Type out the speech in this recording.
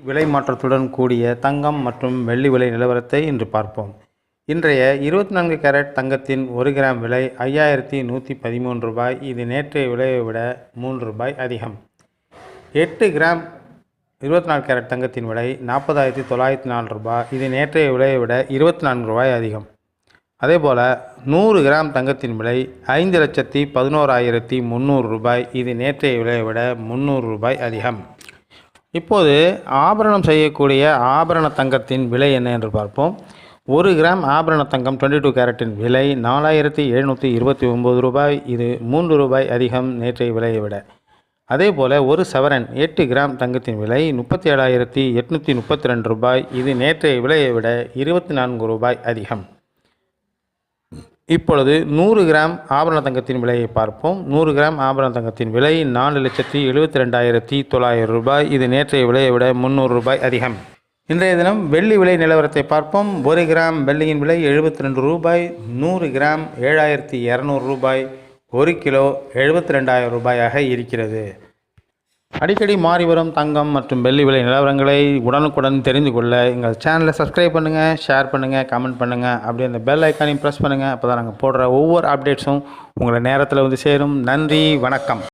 விலை மாற்றத்துடன் கூடிய தங்கம் மற்றும் வெள்ளி விலை நிலவரத்தை இன்று பார்ப்போம். இன்றைய 24 கேரட் தங்கத்தின் 1 கிராம் விலை 5113 ரூபாய். இது நேற்றைய விலையை விட 3 ரூபாய் அதிகம். 8 கிராம் 24 கேரட் தங்கத்தின் விலை 40,904 ரூபாய். இது நேற்றைய விலையை விட 24 ரூபாய் அதிகம். அதேபோல் 100 கிராம் தங்கத்தின் விலை 5,11,300 ரூபாய். இது நேற்றைய விலையை விட 300 ரூபாய் அதிகம். இப்போது ஆபரணம் செய்யக்கூடிய ஆபரண தங்கத்தின் விலை என்ன என்று பார்ப்போம். 1 கிராம் ஆபரண தங்கம் 22 கேரட்டின் விலை 4,729 ரூபாய். இது 3 ரூபாய் அதிகம் நேற்றைய விலையை விட. அதேபோல் 1 சவரன் 8 கிராம் தங்கத்தின் விலை 37,832 ரூபாய். இது நேற்றைய விலையை விட 24 ரூபாய் அதிகம். இப்பொழுது 100 கிராம் ஆபரண தங்கத்தின் விலையை பார்ப்போம். 100 கிராம் ஆபரண தங்கத்தின் விலை 4,72,900 ரூபாய். இது நேற்றைய விலையை விட 300 ரூபாய் அதிகம். இன்றைய தினம் வெள்ளி விலை நிலவரத்தை பார்ப்போம். 1 கிராம் வெள்ளியின் விலை 72 ரூபாய். 100 கிராம் 7,200 ரூபாய். 1 கிலோ 72,000 ரூபாயாக இருக்கிறது. அடிக்கடி மாறி வரும் தங்கம் மற்றும் வெள்ளி விலை நிலவரங்களை உடனுக்குடன் தெரிந்து கொள்ள எங்கள் சேனலை சப்ஸ்கிரைப் பண்ணுங்கள், ஷேர் பண்ணுங்கள், கமெண்ட் பண்ணுங்கள். அப்படியே அந்த பெல் ஐக்கானையும் ப்ரெஸ் பண்ணுங்கள். அப்போ தான் நாங்கள் போடுற ஒவ்வொரு அப்டேட்ஸும் உங்களை நேரத்தில் வந்து சேரும். நன்றி, வணக்கம்.